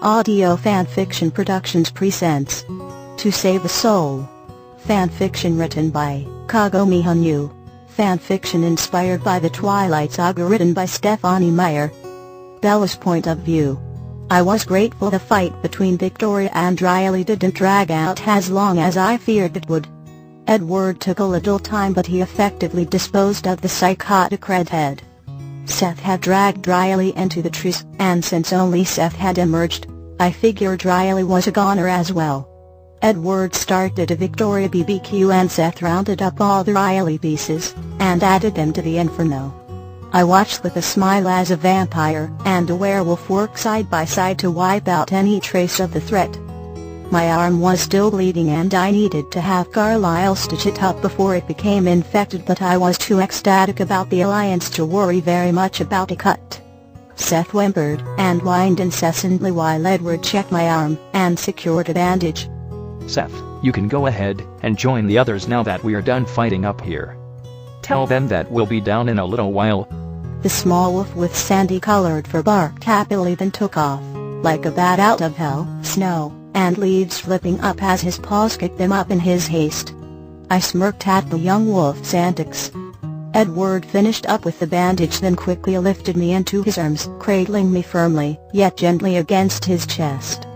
Audio Fanfiction Productions presents To Save a Soul. Fanfiction written by Kagome Hanyou. Fanfiction inspired by the Twilight Saga written by Stephanie Meyer. Bella's point of view. I was grateful the fight between Victoria and Riley didn't drag out as long as I feared it would. Edward took a little time, but he effectively disposed of the psychotic redhead. Seth had dragged Riley into the trees, and since only Seth had emerged, I figured Riley was a goner as well. Edward started a Victoria BBQ and Seth rounded up all the Riley pieces, and added them to the inferno. I watched with a smile as a vampire and a werewolf work side by side to wipe out any trace of the threat. My arm was still bleeding and I needed to have Carlisle stitch it up before it became infected, but I was too ecstatic about the alliance to worry very much about a cut. Seth whimpered and whined incessantly while Edward checked my arm and secured a bandage. Seth, you can go ahead and join the others now that we are done fighting up here. Tell them that we'll be down in a little while. The small wolf with sandy-colored fur barked happily, then took off, like a bat out of hell, snow and leaves flipping up as his paws kicked them up in his haste. I smirked at the young wolf's antics. Edward finished up with the bandage, then quickly lifted me into his arms, cradling me firmly, yet gently against his chest.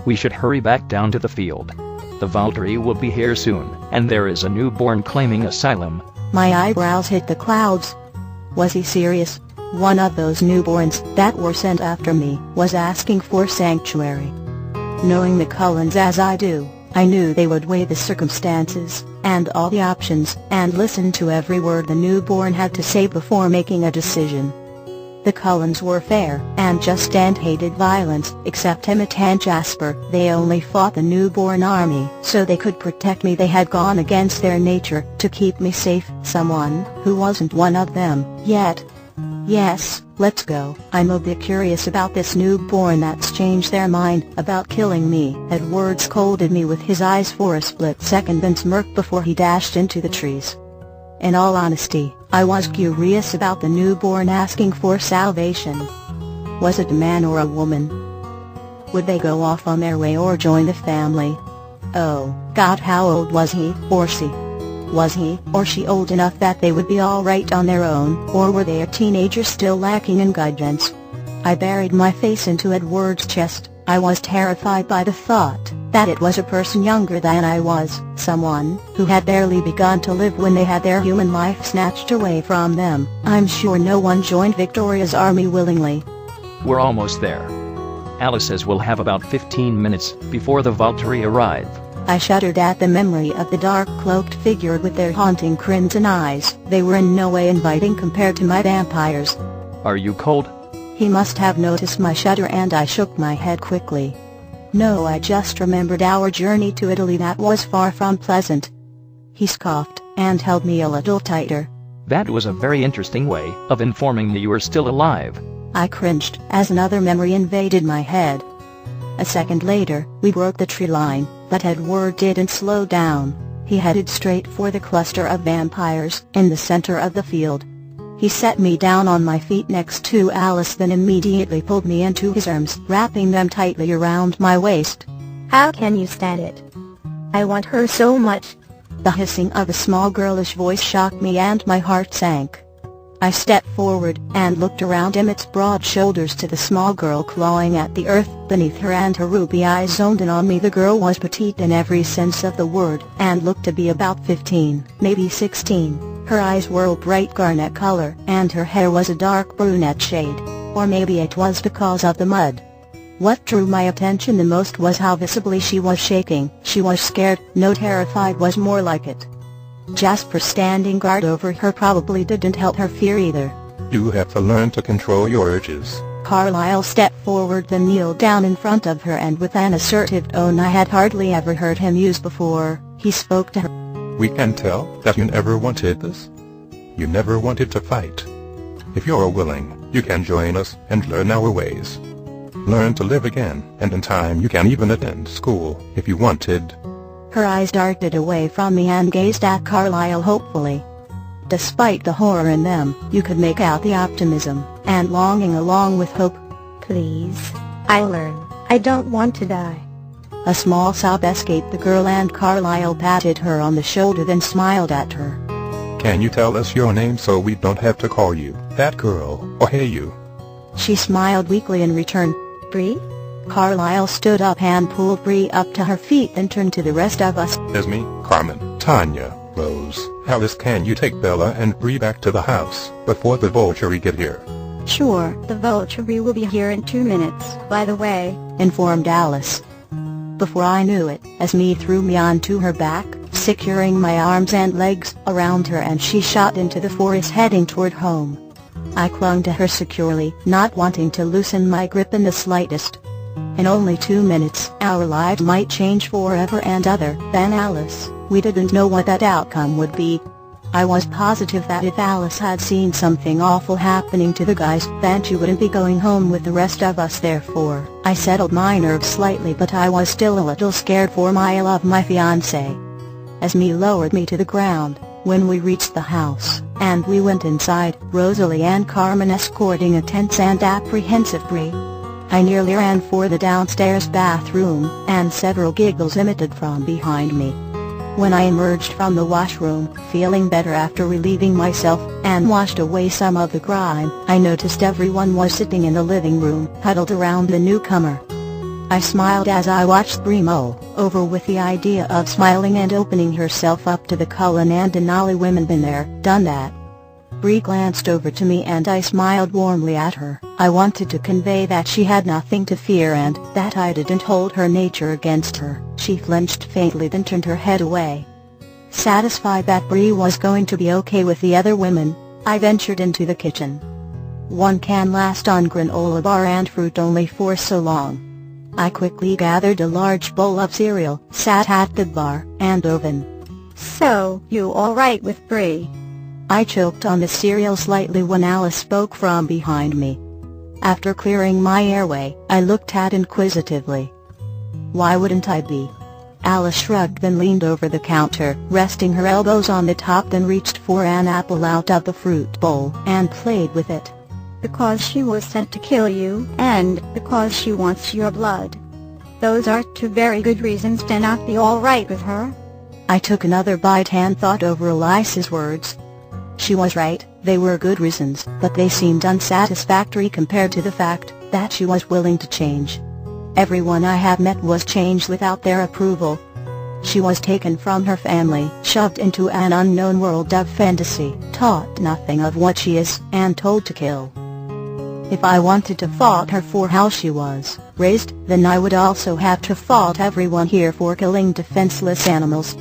We should hurry back down to the field. The Volturi will be here soon, and there is a newborn claiming asylum. My eyebrows hit the clouds. Was he serious? One of those newborns that were sent after me was asking for sanctuary. Knowing the Cullens as I do, I knew they would weigh the circumstances and all the options and listen to every word the newborn had to say before making a decision. The Cullens were fair and just and hated violence, except Emmett and Jasper. They only fought the newborn army so they could protect me. They had gone against their nature to keep me safe. Someone who wasn't one of them yet. Yes, let's go. I'm a bit curious about this newborn that's changed their mind about killing me. Edward scolded me with his eyes for a split second, then smirked before he dashed into the trees. In all honesty, I was curious about the newborn asking for salvation. Was it a man or a woman? Would they go off on their way or join the family? Oh God, how old was he or she? Was he or she old enough that they would be alright on their own, or were they a teenager still lacking in guidance? I buried my face into Edward's chest. I was terrified by the thought that it was a person younger than I was, someone who had barely begun to live when they had their human life snatched away from them. I'm sure no one joined Victoria's army willingly. We're almost there. Alice says we'll have about 15 minutes before the Volturi arrive. I shuddered at the memory of the dark-cloaked figure with their haunting crimson eyes. They were in no way inviting compared to my vampires. Are you cold? He must have noticed my shudder and I shook my head quickly. No, I just remembered our journey to Italy that was far from pleasant. He scoffed and held me a little tighter. That was a very interesting way of informing me you were still alive. I cringed as another memory invaded my head. A second later, we broke the tree line, but Edward didn't slow down. He headed straight for the cluster of vampires in the center of the field. He set me down on my feet next to Alice, then immediately pulled me into his arms, wrapping them tightly around my waist. How can you stand it? I want her so much. The hissing of a small girlish voice shocked me and my heart sank. I stepped forward and looked around Emmett's broad shoulders to the small girl clawing at the earth beneath her, and her ruby eyes zoned in on me. The girl was petite in every sense of the word and looked to be about 15, maybe 16. Her eyes were a bright garnet color and her hair was a dark brunette shade, or maybe it was because of the mud. What drew my attention the most was how visibly she was shaking. She was scared. No, terrified was more like it. Jasper standing guard over her probably didn't help her fear either. You have to learn to control your urges. Carlisle stepped forward, then kneeled down in front of her, and with an assertive tone I had hardly ever heard him use before, he spoke to her. We can tell that you never wanted this. You never wanted to fight. If you're willing, you can join us and learn our ways. Learn to live again, and in time you can even attend school if you wanted. Her eyes darted away from me and gazed at Carlisle hopefully. Despite the horror in them, you could make out the optimism and longing along with hope. Please, I'll learn. I don't want to die. A small sob escaped the girl and Carlyle patted her on the shoulder then smiled at her. Can you tell us your name so we don't have to call you that girl or Hanyou? She smiled weakly in return. Bree? Carlyle stood up and pulled Bree up to her feet then turned to the rest of us. Esme, Carmen, Tanya, Rose, Alice, can you take Bella and Bree back to the house before the Volturi get here? Sure, the Volturi will be here in 2 minutes, by the way, informed Alice. Before I knew it, Esme threw me onto her back, securing my arms and legs around her, and she shot into the forest heading toward home. I clung to her securely, not wanting to loosen my grip in the slightest. In only 2 minutes, our lives might change forever, and other than Alice, we didn't know what that outcome would be. I was positive that if Alice had seen something awful happening to the guys, then she wouldn't be going home with the rest of us. Therefore, I settled my nerves slightly, but I was still a little scared for my love, my fiancé. Esme lowered me to the ground when we reached the house, and we went inside, Rosalie and Carmen escorting a tense and apprehensive Bree. I nearly ran for the downstairs bathroom, and several giggles emitted from behind me. When I emerged from the washroom, feeling better after relieving myself, and washed away some of the grime, I noticed everyone was sitting in the living room, huddled around the newcomer. I smiled as I watched Bree mull over with the idea of smiling and opening herself up to the Cullen and Denali women. Been there, done that. Bree glanced over to me and I smiled warmly at her. I wanted to convey that she had nothing to fear and that I didn't hold her nature against her. She flinched faintly then turned her head away. Satisfied that Bree was going to be okay with the other women, I ventured into the kitchen. One can last on granola bar and fruit only for so long. I quickly gathered a large bowl of cereal, sat at the bar and oven. So, you alright with Bree? I choked on the cereal slightly when Alice spoke from behind me. After clearing my airway, I looked at inquisitively. Why wouldn't I be? Alice shrugged then leaned over the counter, resting her elbows on the top, then reached for an apple out of the fruit bowl and played with it. Because she was sent to kill you, and because she wants your blood. Those are 2 very good reasons to not be alright with her. I took another bite and thought over Elisa's words. She was right, they were good reasons, but they seemed unsatisfactory compared to the fact that she was willing to change. Everyone I have met was changed without their approval. She was taken from her family, shoved into an unknown world of fantasy, taught nothing of what she is, and told to kill. If I wanted to fault her for how she was raised, then I would also have to fault everyone here for killing defenseless animals.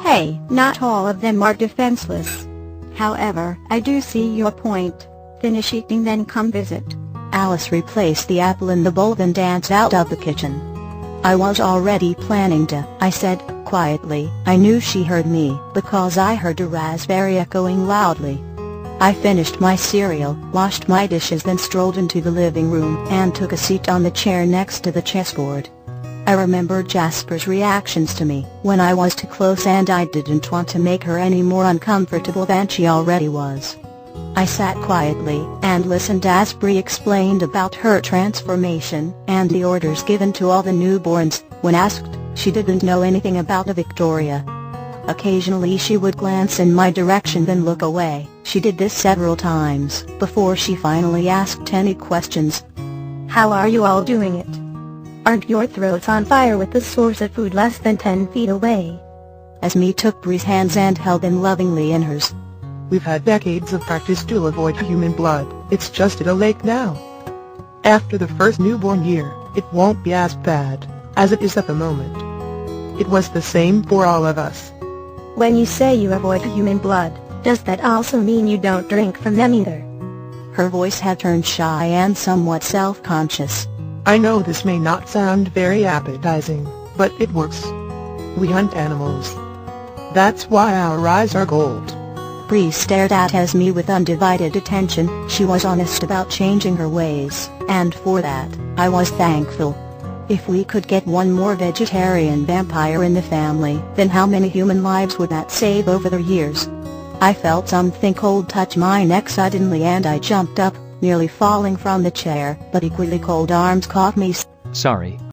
Hey, not all of them are defenseless. However, I do see your point. Finish eating then come visit. Alice replaced the apple in the bowl then danced out of the kitchen. I was already planning to, I said, quietly. I knew she heard me, because I heard a raspberry echoing loudly. I finished my cereal, washed my dishes then strolled into the living room and took a seat on the chair next to the chessboard. I remembered Jasper's reactions to me when I was too close and I didn't want to make her any more uncomfortable than she already was. I sat quietly and listened as Bree explained about her transformation and the orders given to all the newborns. When asked, she didn't know anything about Victoria. Occasionally she would glance in my direction then look away. She did this several times before she finally asked any questions. How are you all doing it? Aren't your throats on fire with the source of food less than 10 feet away? Esme took Bree's hands and held them lovingly in hers. We've had decades of practice to avoid human blood. It's just at a lake now. After the first newborn year, it won't be as bad as it is at the moment. It was the same for all of us. When you say you avoid human blood, does that also mean you don't drink from them either? Her voice had turned shy and somewhat self-conscious. I know this may not sound very appetizing, but it works. We hunt animals. That's why our eyes are gold. Bree stared at Esme with undivided attention. She was honest about changing her ways, and for that, I was thankful. If we could get one more vegetarian vampire in the family, then how many human lives would that save over the years? I felt something cold touch my neck suddenly and I jumped up, nearly falling from the chair, but equally cold arms caught me. Sorry,